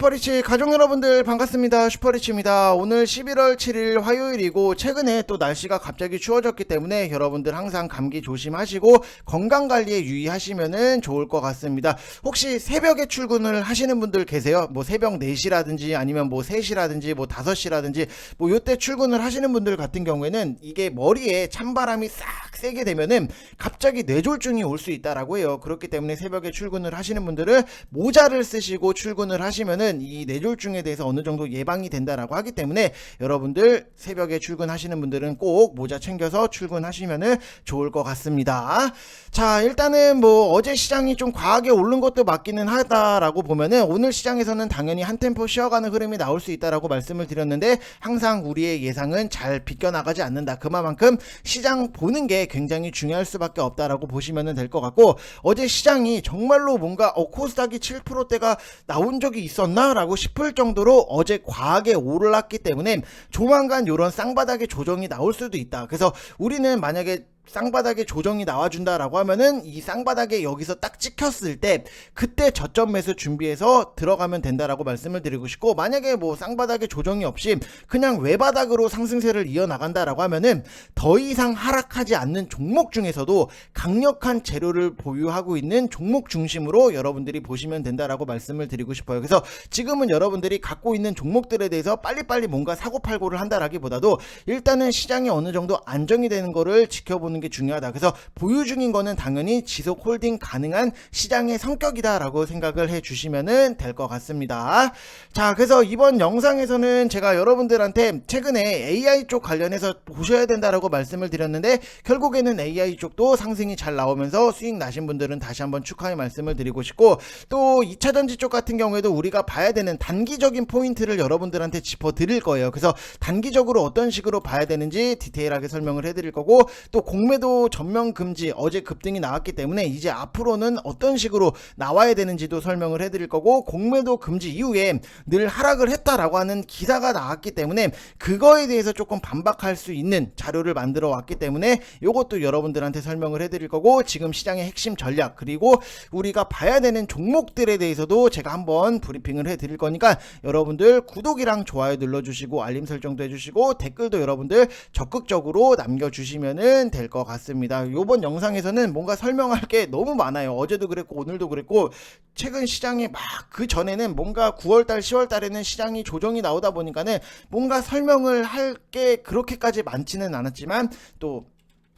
슈퍼리치 가족 여러분들 반갑습니다. 슈퍼리치입니다. 오늘 11월 7일 화요일이고 최근에 또 날씨가 갑자기 추워졌기 때문에 여러분들 항상 감기 조심하시고 건강관리에 유의하시면 좋을 것 같습니다. 혹시 새벽에 출근을 하시는 분들 계세요? 뭐 새벽 4시라든지 아니면 뭐 3시라든지 뭐 5시라든지 뭐 요때 출근을 하시는 분들 같은 경우에는 이게 머리에 찬바람이 싹 세게 되면은 갑자기 뇌졸중이 올 수 있다라고 해요. 그렇기 때문에 새벽에 출근을 하시는 분들은 모자를 쓰시고 출근을 하시면은 이 뇌졸중에 대해서 어느 정도 예방이 된다라고 하기 때문에 여러분들 새벽에 출근하시는 분들은 꼭 모자 챙겨서 출근하시면은 좋을 것 같습니다. 자, 일단은 뭐 어제 시장이 좀 과하게 오른 것도 맞기는 하다라고 보면은 오늘 시장에서는 당연히 한 템포 쉬어가는 흐름이 나올 수 있다라고 말씀을 드렸는데 항상 우리의 예상은 잘 비껴나가지 않는다. 그만큼 시장 보는 게 굉장히 중요할 수밖에 없다라고 보시면 될 것 같고, 어제 시장이 정말로 뭔가 코스닥이 7%대가 나온 적이 있었나 라고 싶을 정도로 어제 과하게 올랐기 때문에 조만간 이런 쌍바닥의 조정이 나올 수도 있다. 그래서 우리는 만약에 쌍바닥에 조정이 나와준다라고 하면은 이 쌍바닥에 여기서 딱 찍혔을 때 그때 저점 매수 준비해서 들어가면 된다라고 말씀을 드리고 싶고, 만약에 뭐 쌍바닥에 조정이 없이 그냥 외바닥으로 상승세를 이어나간다라고 하면은 더 이상 하락하지 않는 종목 중에서도 강력한 재료를 보유하고 있는 종목 중심으로 여러분들이 보시면 된다라고 말씀을 드리고 싶어요. 그래서 지금은 여러분들이 갖고 있는 종목들에 대해서 빨리빨리 뭔가 사고팔고를 한다라기보다도 일단은 시장이 어느 정도 안정이 되는 거를 지켜보는 게 중요하다. 그래서 보유 중인 거는 당연히 지속 홀딩 가능한 시장의 성격이다라고 생각을 해주시면 될 것 같습니다. 자, 그래서 이번 영상에서는 제가 여러분들한테 최근에 AI 쪽 관련해서 보셔야 된다라고 말씀을 드렸는데 결국에는 AI 쪽도 상승이 잘 나오면서 수익 나신 분들은 다시 한번 축하의 말씀을 드리고 싶고, 또 2차전지 쪽 같은 경우에도 우리가 봐야 되는 단기적인 포인트를 여러분들한테 짚어 드릴 거예요. 그래서 단기적으로 어떤 식으로 봐야 되는지 디테일하게 설명을 해드릴 거고, 또 공매도 전면 금지 어제 급등이 나왔기 때문에 이제 앞으로는 어떤 식으로 나와야 되는지도 설명을 해드릴 거고, 공매도 금지 이후에 늘 하락을 했다라고 하는 기사가 나왔기 때문에 그거에 대해서 조금 반박할 수 있는 자료를 만들어 왔기 때문에 이것도 여러분들한테 설명을 해드릴 거고, 지금 시장의 핵심 전략 그리고 우리가 봐야 되는 종목들에 대해서도 제가 한번 브리핑을 해드릴 거니까 여러분들 구독이랑 좋아요 눌러주시고 알림 설정도 해주시고 댓글도 여러분들 적극적으로 남겨주시면 될 것 같습니다. 이번 영상에서는 뭔가 설명할 게 너무 많아요. 어제도 그랬고 오늘도 그랬고, 최근 시장이 막 그 전에는 뭔가 9월달 10월달에는 시장이 조정이 나오다 보니까는 뭔가 설명을 할 게 그렇게까지 많지는 않았지만 또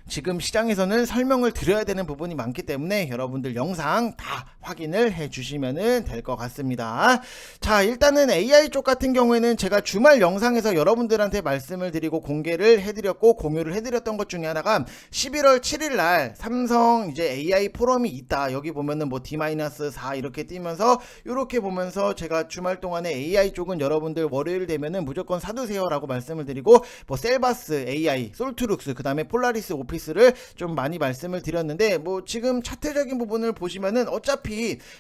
지금 시장에서는 설명을 드려야 되는 부분이 많기 때문에 여러분들 영상 다 확인을 해 주시면 될 것 같습니다. 자, 일단은 AI 쪽 같은 경우에는 제가 주말 영상에서 여러분들한테 말씀을 드리고 공개를 해드렸고 공유를 해드렸던 것 중에 하나가 11월 7일 날 삼성 이제 AI 포럼이 있다. 여기 보면은 뭐 D-4 이렇게 띄면서 이렇게 보면서 제가 주말 동안에 AI 쪽은 여러분들 월요일 되면은 무조건 사두세요 라고 말씀을 드리고, 뭐 셀바스 AI, 솔트룩스 그 다음에 폴라리스 오피스를 좀 많이 말씀을 드렸는데, 뭐 지금 차트적인 부분을 보시면은 어차피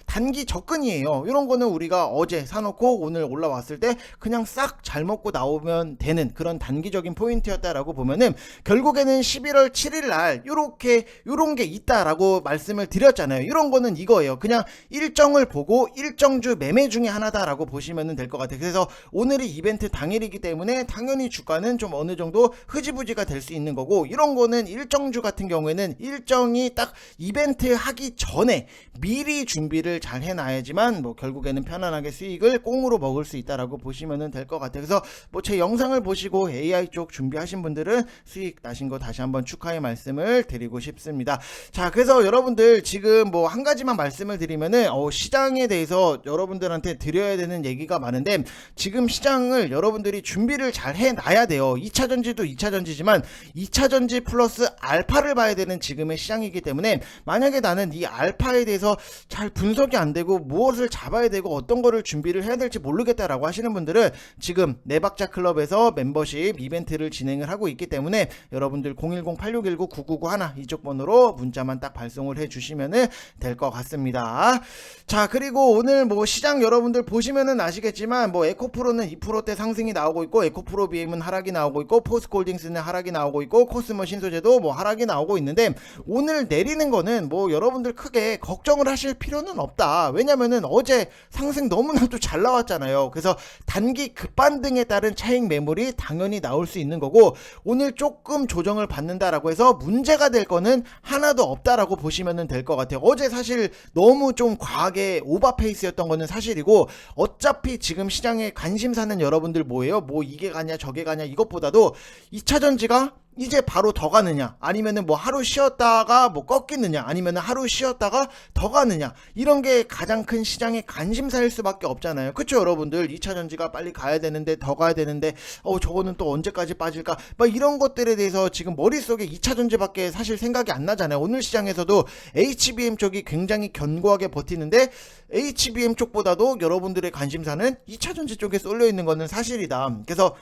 단기 접근이에요. 이런 거는 우리가 어제 사놓고 오늘 올라왔을 때 그냥 싹 잘 먹고 나오면 되는 그런 단기적인 포인트였다라고 보면은 결국에는 11월 7일 날 요런 게 있다라고 말씀을 드렸잖아요. 이런 거는 이거예요. 그냥 일정을 보고 일정주 매매 중에 하나다라고 보시면 될 것 같아요. 그래서 오늘이 이벤트 당일이기 때문에 당연히 주가는 좀 어느 정도 흐지부지가 될 수 있는 거고, 이런 거는 일정주 같은 경우에는 일정이 딱 이벤트 하기 전에 미리 준비를 잘 해놔야지만 뭐 결국에는 편안하게 수익을 꽁으로 먹을 수 있다라고 보시면 될 것 같아요. 그래서 뭐 제 영상을 보시고 AI 쪽 준비하신 분들은 수익 나신 거 다시 한번 축하의 말씀을 드리고 싶습니다. 자, 그래서 여러분들 지금 뭐 한 가지만 말씀을 드리면은 시장에 대해서 여러분들한테 드려야 되는 얘기가 많은데, 지금 시장을 여러분들이 준비를 잘 해놔야 돼요. 2차전지도 2차전지지만 2차전지 플러스 알파를 봐야 되는 지금의 시장이기 때문에 만약에 나는 이 알파에 대해서 잘 분석이 안 되고 무엇을 잡아야 되고 어떤 거를 준비를 해야 될지 모르겠다라고 하시는 분들은 지금 네박자 클럽에서 멤버십 이벤트를 진행을 하고 있기 때문에 여러분들 010-8619-9991 이쪽 번호로 문자만 딱 발송을 해 주시면 될 것 같습니다. 자, 그리고 오늘 뭐 시장 여러분들 보시면은 아시겠지만 뭐 에코프로는 2%대 상승이 나오고 있고, 에코프로 BM은 하락이 나오고 있고, 포스코홀딩스는 하락이 나오고 있고, 코스모 신소재도 뭐 하락이 나오고 있는데, 오늘 내리는 거는 뭐 여러분들 크게 걱정을 하실 필요는 없다. 왜냐면은 어제 상승 너무나도 잘 나왔잖아요. 그래서 단기 급반등에 따른 차익 매물이 당연히 나올 수 있는 거고, 오늘 조금 조정을 받는다라고 해서 문제가 될 거는 하나도 없다라고 보시면 될 것 같아요. 어제 사실 너무 좀 과하게 오버페이스였던 거는 사실이고, 어차피 지금 시장에 관심사는 여러분들 뭐예요? 뭐 이게 가냐 저게 가냐 이것보다도 2차전지가 이제 바로 더 가느냐, 아니면은 뭐 하루 쉬었다가 뭐 꺾이느냐, 아니면은 하루 쉬었다가 더 가느냐, 이런 게 가장 큰 시장의 관심사일 수밖에 없잖아요. 그쵸 여러분들? 2차전지가 빨리 가야 되는데, 더 가야 되는데, 저거는 또 언제까지 빠질까, 막 이런 것들에 대해서 지금 머릿속에 2차전지밖에 사실 생각이 안 나잖아요. 오늘 시장에서도 HBM 쪽이 굉장히 견고하게 버티는데, HBM 쪽보다도 여러분들의 관심사는 2차전지 쪽에 쏠려 있는 거는 사실이다. 그래서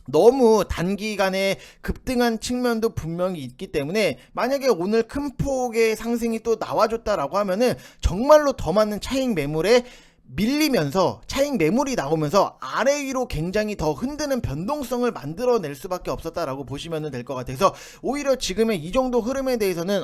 너무 단기간에 급등한 측면도 분명히 있기 때문에, 만약에 오늘 큰 폭의 상승이 또 나와줬다라고 하면은 정말로 더 많은 차익 매물에 밀리면서, 차익 매물이 나오면서 아래 위로 굉장히 더 흔드는 변동성을 만들어낼 수밖에 없었다라고 보시면 될 것 같아서, 오히려 지금의 이 정도 흐름에 대해서는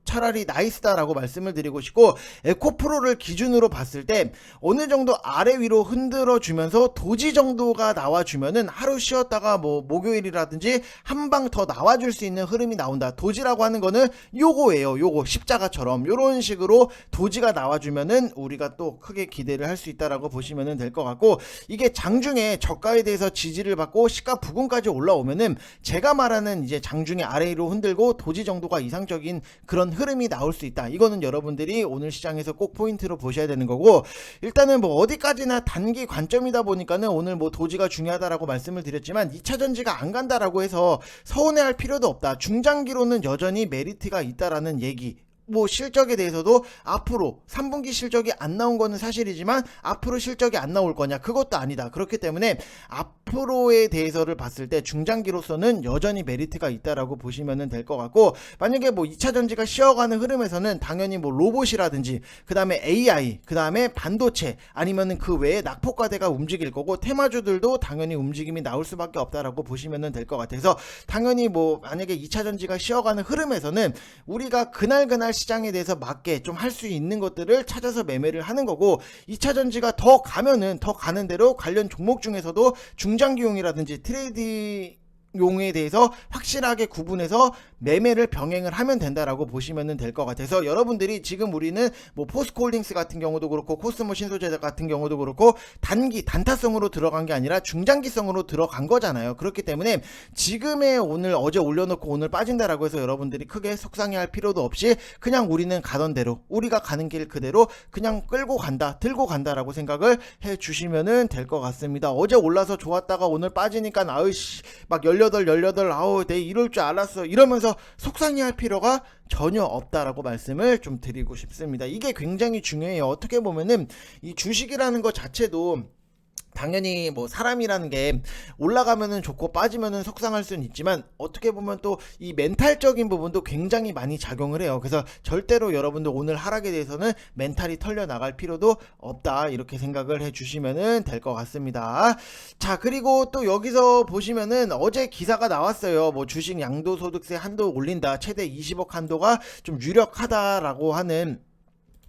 차라리 나이스다라고 말씀을 드리고 싶고, 에코프로를 기준으로 봤을 때 어느 정도 아래 위로 흔들어 주면서 도지 정도가 나와주면은 하루 쉬었다가 뭐 목요일이라든지 한 방 더 나와줄 수 있는 흐름이 나온다. 도지라고 하는 거는 요거예요. 요거 십자가처럼 요런 식으로 도지가 나와주면은 우리가 또 크게 기대를 할 수 있다라고 보시면 될 것 같고, 이게 장중에 저가에 대해서 지지를 받고 시가 부근까지 올라오면은 제가 말하는 이제 장중에 아래로 흔들고 도지 정도가 이상적인 그런 흐름이 나올 수 있다. 이거는 여러분들이 오늘 시장에서 꼭 포인트로 보셔야 되는 거고, 일단은 뭐 어디까지나 단기 관점이다 보니까는 오늘 뭐 도지가 중요하다라고 말씀을 드렸지만, 2차전지가 안 간다라고 해서 서운해할 필요도 없다. 중장기로는 여전히 메리트가 있다라는 얘기. 뭐 실적에 대해서도 앞으로 3분기 실적이 안 나온 거는 사실이지만 앞으로 실적이 안 나올 거냐, 그것도 아니다. 그렇기 때문에 앞으로에 대해서를 봤을 때 중장기로서는 여전히 메리트가 있다라고 보시면 될 것 같고, 만약에 뭐 2차전지가 쉬어가는 흐름에서는 당연히 뭐 로봇이라든지, 그 다음에 AI, 그 다음에 반도체, 아니면은 그 외에 낙폭과대가 움직일 거고, 테마주들도 당연히 움직임이 나올 수밖에 없다라고 보시면 될 것 같아서, 당연히 뭐 만약에 2차전지가 쉬어가는 흐름에서는 우리가 그날 시장에 대해서 맞게 좀 할 수 있는 것들을 찾아서 매매를 하는 거고, 2차전지가 더 가면은 더 가는 대로 관련 종목 중에서도 중장기용이라든지 트레이드 용에 대해서 확실하게 구분해서 매매를 병행을 하면 된다라고 보시면 될 것 같아서, 여러분들이 지금 우리는 뭐 포스코홀딩스 같은 경우도 그렇고 코스모 신소재자 같은 경우도 그렇고 단기 단타성으로 들어간 게 아니라 중장기성으로 들어간 거잖아요. 그렇기 때문에 지금의 오늘 어제 올려놓고 오늘 빠진다라고 해서 여러분들이 크게 속상해할 필요도 없이, 그냥 우리는 가던 대로, 우리가 가는 길 그대로 그냥 끌고 간다, 들고 간다라고 생각을 해 주시면 될 것 같습니다. 어제 올라서 좋았다가 오늘 빠지니까 아으씨 막 18 아우 내 이럴 줄 알았어 이러면서 속상해할 필요가 전혀 없다라고 말씀을 좀 드리고 싶습니다. 이게 굉장히 중요해요. 어떻게 보면은 이 주식이라는 것 자체도 당연히 뭐 사람이라는 게 올라가면은 좋고 빠지면은 속상할 수는 있지만, 어떻게 보면 또 이 멘탈적인 부분도 굉장히 많이 작용을 해요. 그래서 절대로 여러분들 오늘 하락에 대해서는 멘탈이 털려 나갈 필요도 없다, 이렇게 생각을 해 주시면은 될 것 같습니다. 자, 그리고 또 여기서 보시면은 어제 기사가 나왔어요. 뭐 주식 양도소득세 한도 올린다, 최대 20억 한도가 좀 유력하다라고 하는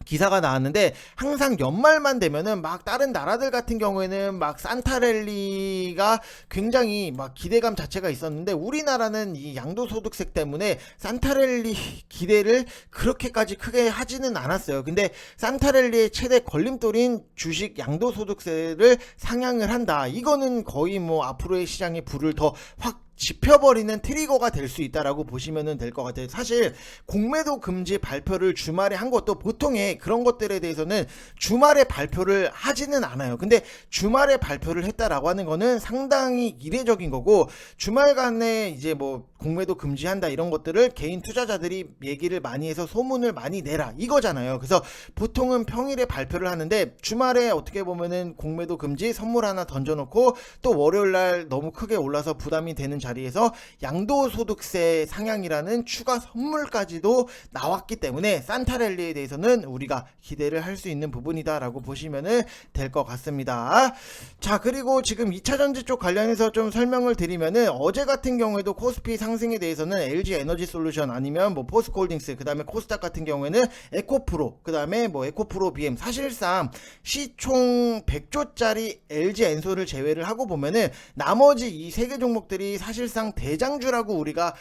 기사가 나왔는데, 항상 연말만 되면은 막 다른 나라들 같은 경우에는 막 산타랠리가 굉장히 막 기대감 자체가 있었는데, 우리나라는 이 양도소득세 때문에 산타랠리 기대를 그렇게까지 크게 하지는 않았어요. 근데 산타랠리의 최대 걸림돌인 주식 양도소득세를 상향을 한다, 이거는 거의 뭐 앞으로의 시장의 불을 더 확 지펴버리는 트리거가 될 수 있다라고 보시면 될 것 같아요. 사실 공매도 금지 발표를 주말에 한 것도, 보통의 그런 것들에 대해서는 주말에 발표를 하지는 않아요. 근데 주말에 발표를 했다라고 하는 거는 상당히 이례적인 거고, 주말간에 이제 뭐 공매도 금지한다 이런 것들을 개인 투자자들이 얘기를 많이 해서 소문을 많이 내라 이거잖아요. 그래서 보통은 평일에 발표를 하는데, 주말에 어떻게 보면은 공매도 금지 선물 하나 던져놓고 또 월요일날 너무 크게 올라서 부담이 되는 자리에서 양도소득세 상향이라는 추가 선물까지도 나왔기 때문에 산타랠리에 대해서는 우리가 기대를 할 수 있는 부분이다라고 보시면 될 것 같습니다. 자, 그리고 지금 2차전지 쪽 관련해서 좀 설명을 드리면은 어제 같은 경우에도 코스피 상승에 대해서는 LG 에너지 솔루션 아니면 뭐 포스코홀딩스, 그 다음에 코스닥 같은 경우에는 에코프로, 그 다음에 뭐 에코프로 BM, 사실상 시총 100조짜리 LG 엔솔을 제외를 하고 보면은 나머지 이 세 개 종목들이 사실상 대장주라고 우리가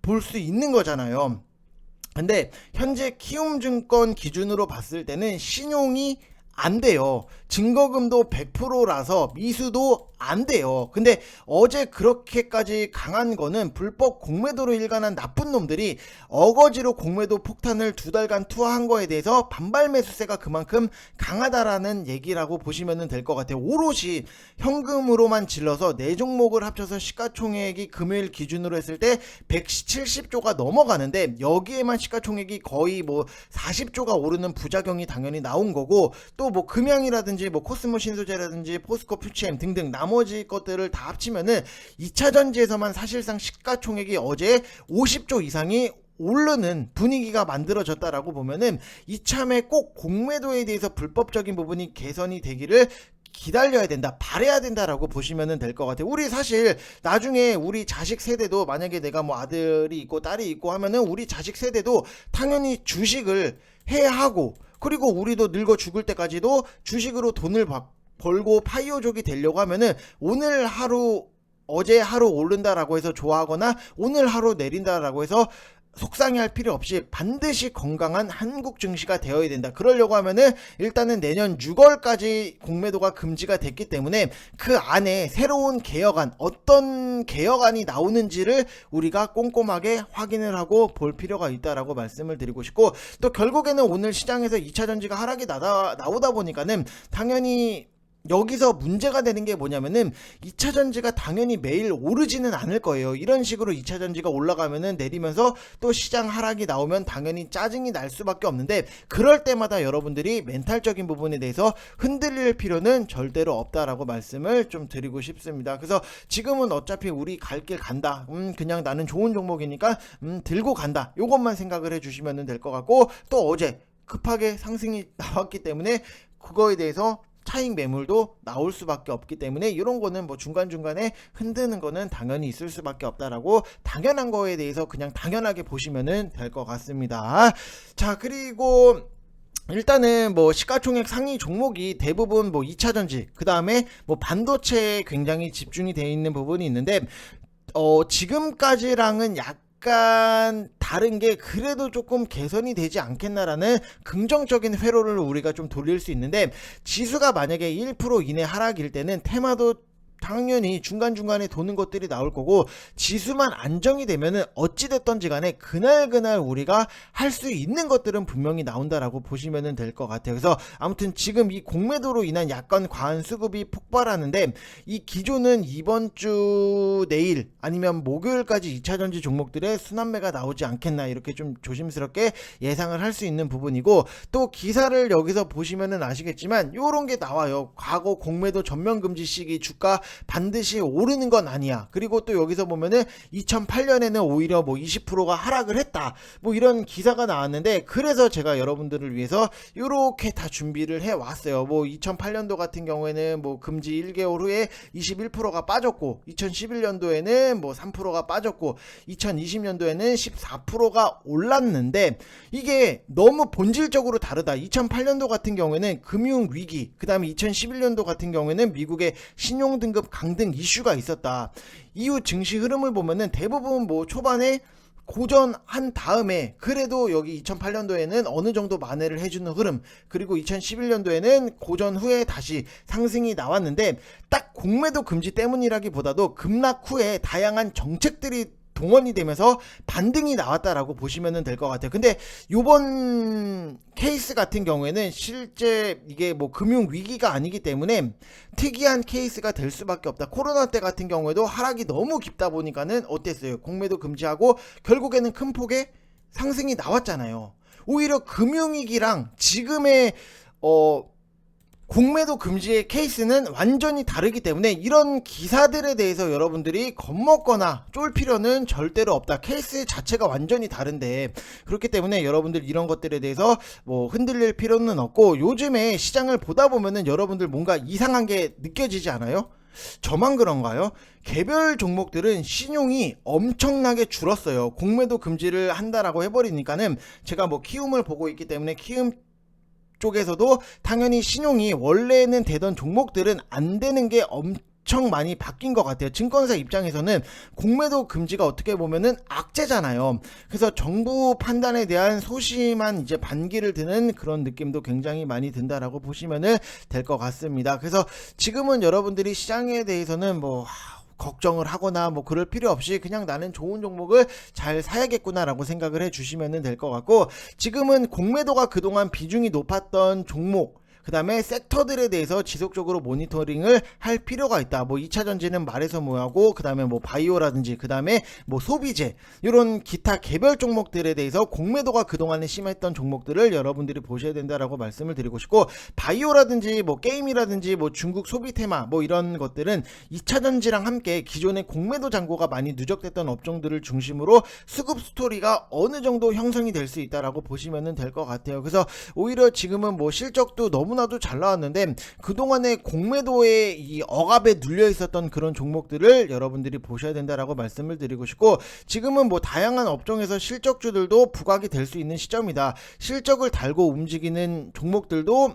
볼 수 있는 거잖아요. 근데 현재 키움증권 기준으로 봤을 때는 신용이 안 돼요. 증거금도 100%라서 미수도 안 돼요. 근데 어제 그렇게까지 강한 거는 불법 공매도로 일관한 나쁜 놈들이 어거지로 공매도 폭탄을 2달간 투하한 거에 대해서 반발 매수세가 그만큼 강하다라는 얘기라고 보시면 될 것 같아요. 오롯이 현금으로만 질러서 4종목을 합쳐서 시가총액이 금요일 기준으로 했을 때 170조가 넘어가는데 여기에만 시가총액이 거의 뭐 40조가 오르는 부작용이 당연히 나온 거고, 또 뭐 금양이라든지 뭐 코스모 신소재라든지 포스코 퓨치엠 등등 나머지 것들을 다 합치면은 2차 전지에서만 사실상 시가총액이 어제 50조 이상이 오르는 분위기가 만들어졌다라고 보면은 이참에 꼭 공매도에 대해서 불법적인 부분이 개선이 되기를 기다려야 된다, 바래야 된다라고 보시면 될 것 같아요. 우리 사실 나중에 우리 자식 세대도, 만약에 내가 뭐 아들이 있고 딸이 있고 하면은 우리 자식 세대도 당연히 주식을 해야 하고, 그리고 우리도 늙어 죽을 때까지도 주식으로 돈을 벌고 파이어족이 되려고 하면은 오늘 하루, 어제 하루 오른다라고 해서 좋아하거나 오늘 하루 내린다라고 해서 속상해할 필요 없이 반드시 건강한 한국 증시가 되어야 된다. 그러려고 하면은 일단은 내년 6월까지 공매도가 금지가 됐기 때문에 그 안에 새로운 개혁안, 어떤 개혁안이 나오는지를 우리가 꼼꼼하게 확인을 하고 볼 필요가 있다라고 말씀을 드리고 싶고, 또 결국에는 오늘 시장에서 2차 전지가 하락이 나오다 보니까는 당연히 여기서 문제가 되는 게 뭐냐면은 2차 전지가 당연히 매일 오르지는 않을 거예요. 이런 식으로 2차 전지가 올라가면은 내리면서 또 시장 하락이 나오면 당연히 짜증이 날 수밖에 없는데, 그럴 때마다 여러분들이 멘탈적인 부분에 대해서 흔들릴 필요는 절대로 없다라고 말씀을 좀 드리고 싶습니다. 그래서 지금은 어차피 우리 갈 길 간다, 그냥 나는 좋은 종목이니까 들고 간다, 요것만 생각을 해주시면 될 것 같고, 또 어제 급하게 상승이 나왔기 때문에 그거에 대해서 차익 매물도 나올 수밖에 없기 때문에 이런 거는 뭐 중간중간에 흔드는 거는 당연히 있을 수밖에 없다라고, 당연한 거에 대해서 그냥 당연하게 보시면 될 것 같습니다. 자, 그리고 일단은 뭐 시가총액 상위 종목이 대부분 뭐 2차 전지, 그 다음에 뭐 반도체에 굉장히 집중이 되어 있는 부분이 있는데, 지금까지랑은 약간 다른 게 그래도 조금 개선이 되지 않겠나라는 긍정적인 회로를 우리가 좀 돌릴 수 있는데, 지수가 만약에 1% 이내 하락일 때는 테마도 당연히 중간중간에 도는 것들이 나올 거고, 지수만 안정이 되면은 어찌됐던지 간에 그날 우리가 할 수 있는 것들은 분명히 나온다라고 보시면 될 것 같아요. 그래서 아무튼 지금 이 공매도로 인한 약간 과한 수급이 폭발하는데, 이 기조는 이번 주 내일 아니면 목요일까지 2차전지 종목들의 순환매가 나오지 않겠나, 이렇게 좀 조심스럽게 예상을 할 수 있는 부분이고, 또 기사를 여기서 보시면은 아시겠지만 요런 게 나와요. 과거 공매도 전면금지 시기 주가 반드시 오르는 건 아니야. 그리고 또 여기서 보면은 2008년에는 오히려 뭐 20%가 하락을 했다, 뭐 이런 기사가 나왔는데, 그래서 제가 여러분들을 위해서 이렇게 다 준비를 해 왔어요. 뭐 2008년도 같은 경우에는 뭐 금지 1개월 후에 21%가 빠졌고, 2011년도에는 뭐 3%가 빠졌고, 2020년도에는 14%가 올랐는데, 이게 너무 본질적으로 다르다. 2008년도 같은 경우에는 금융위기, 그 다음에 2011년도 같은 경우에는 미국의 신용등급 강등 이슈가 있었다. 이후 증시 흐름을 보면은 대부분 뭐 초반에 고전한 다음에 그래도 여기 2008년도에는 어느 정도 만회를 해주는 흐름, 그리고 2011년도에는 고전 후에 다시 상승이 나왔는데, 딱 공매도 금지 때문이라기보다도 급락 후에 다양한 정책들이 동원이 되면서 반등이 나왔다라고 보시면 될 것 같아요. 근데 요번 케이스 같은 경우에는 실제 이게 뭐 금융 위기가 아니기 때문에 특이한 케이스가 될 수밖에 없다. 코로나 때 같은 경우에도 하락이 너무 깊다 보니까는 어땠어요? 공매도 금지하고 결국에는 큰 폭의 상승이 나왔잖아요. 오히려 금융위기랑 지금의 공매도 금지의 케이스는 완전히 다르기 때문에 이런 기사들에 대해서 여러분들이 겁먹거나 쫄 필요는 절대로 없다. 케이스 자체가 완전히 다른데, 그렇기 때문에 여러분들 이런 것들에 대해서 뭐 흔들릴 필요는 없고, 요즘에 시장을 보다 보면은 여러분들 뭔가 이상한 게 느껴지지 않아요? 저만 그런가요? 개별 종목들은 신용이 엄청나게 줄었어요. 공매도 금지를 한다라고 해버리니까는, 제가 뭐 키움을 보고 있기 때문에 키움 쪽에서도 당연히 신용이 원래는 되던 종목들은 안 되는 게 엄청 많이 바뀐 것 같아요. 증권사 입장에서는 공매도 금지가 어떻게 보면은 악재잖아요. 그래서 정부 판단에 대한 소심한 이제 반기를 드는 그런 느낌도 굉장히 많이 든다라고 보시면은 될 것 같습니다. 그래서 지금은 여러분들이 시장에 대해서는 뭐 걱정을 하거나 뭐 그럴 필요 없이 그냥 나는 좋은 종목을 잘 사야겠구나 라고 생각을 해 주시면 될 것 같고, 지금은 공매도가 그동안 비중이 높았던 종목, 그 다음에 섹터들에 대해서 지속적으로 모니터링을 할 필요가 있다. 뭐 2차전지는 말해서 뭐하고, 그 다음에 뭐 바이오라든지, 그 다음에 뭐 소비재, 이런 기타 개별 종목들에 대해서 공매도가 그동안에 심했던 종목들을 여러분들이 보셔야 된다라고 말씀을 드리고 싶고, 바이오라든지 뭐 게임이라든지 뭐 중국 소비 테마 뭐 이런 것들은 2차전지랑 함께 기존의 공매도 잔고가 많이 누적됐던 업종들을 중심으로 수급 스토리가 어느 정도 형성이 될 수 있다라고 보시면 될 것 같아요. 그래서 오히려 지금은 뭐 실적도 너무나도 잘 나왔는데, 그동안에 공매도에 이 억압에 눌려 있었던 그런 종목들을 여러분들이 보셔야 된다라고 말씀을 드리고 싶고, 지금은 뭐 다양한 업종에서 실적주들도 부각이 될 수 있는 시점이다. 실적을 달고 움직이는 종목들도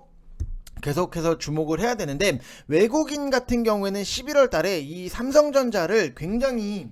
계속해서 주목을 해야 되는데, 외국인 같은 경우에는 11월 달에 이 삼성전자를 굉장히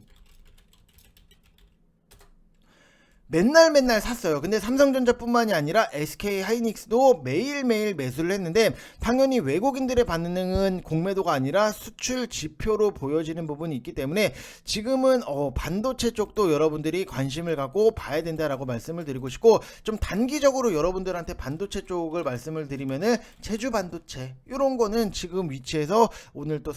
맨날 샀어요. 근데 삼성전자뿐만이 아니라 SK하이닉스도 매일매일 매수를 했는데, 당연히 외국인들의 반응은 공매도가 아니라 수출 지표로 보여지는 부분이 있기 때문에 지금은 반도체 쪽도 여러분들이 관심을 갖고 봐야 된다라고 말씀을 드리고 싶고, 좀 단기적으로 여러분들한테 반도체 쪽을 말씀을 드리면은 제주 반도체 이런 거는 지금 위치에서 오늘 또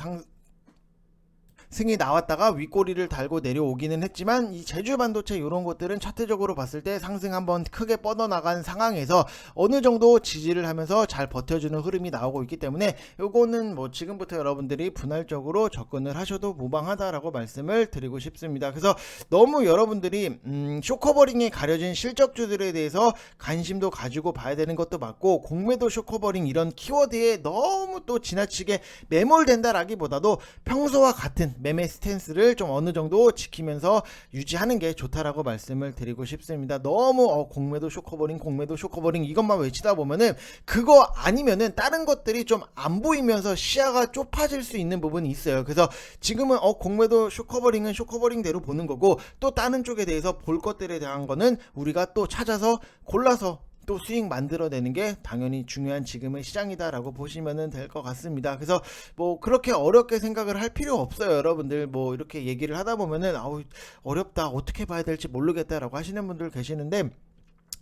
승이 나왔다가 윗꼬리를 달고 내려오기는 했지만, 이 제주 반도체 이런 것들은 차트적으로 봤을 때 상승 한번 크게 뻗어나간 상황에서 어느 정도 지지를 하면서 잘 버텨주는 흐름이 나오고 있기 때문에, 요거는 뭐 지금부터 여러분들이 분할적으로 접근을 하셔도 무방하다라고 말씀을 드리고 싶습니다. 그래서 너무 여러분들이 쇼커버링에 가려진 실적주들에 대해서 관심도 가지고 봐야 되는 것도 맞고, 공매도 쇼커버링 이런 키워드에 너무 또 지나치게 매몰된다라기보다도 평소와 같은 매매 스탠스를 좀 어느 정도 지키면서 유지하는 게 좋다라고 말씀을 드리고 싶습니다. 너무 공매도 쇼커버링 이것만 외치다 보면은, 그거 아니면은 다른 것들이 좀 안 보이면서 시야가 좁아질 수 있는 부분이 있어요. 그래서 지금은 공매도 쇼커버링은 쇼커버링대로 보는 거고, 또 다른 쪽에 대해서 볼 것들에 대한 거는 우리가 또 찾아서 골라서 또 수익 만들어내는 게 당연히 중요한 지금의 시장이다라고 보시면 될 것 같습니다. 그래서 뭐 그렇게 어렵게 생각을 할 필요 없어요. 여러분들 뭐 이렇게 얘기를 하다 보면은 어렵다, 어떻게 봐야 될지 모르겠다라고 하시는 분들 계시는데,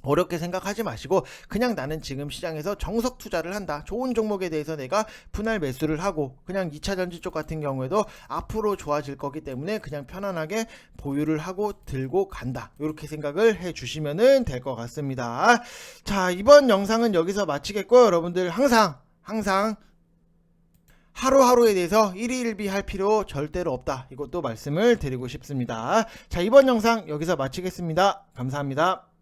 어렵게 생각하지 마시고 그냥 나는 지금 시장에서 정석 투자를 한다. 좋은 종목에 대해서 내가 분할 매수를 하고, 그냥 2차전지 쪽 같은 경우에도 앞으로 좋아질 거기 때문에 그냥 편안하게 보유를 하고 들고 간다. 이렇게 생각을 해 주시면 될 것 같습니다. 자, 이번 영상은 여기서 마치겠고요. 여러분들 항상 하루하루에 대해서 일희일비 할 필요 절대로 없다. 이것도 말씀을 드리고 싶습니다. 자, 이번 영상 여기서 마치겠습니다. 감사합니다.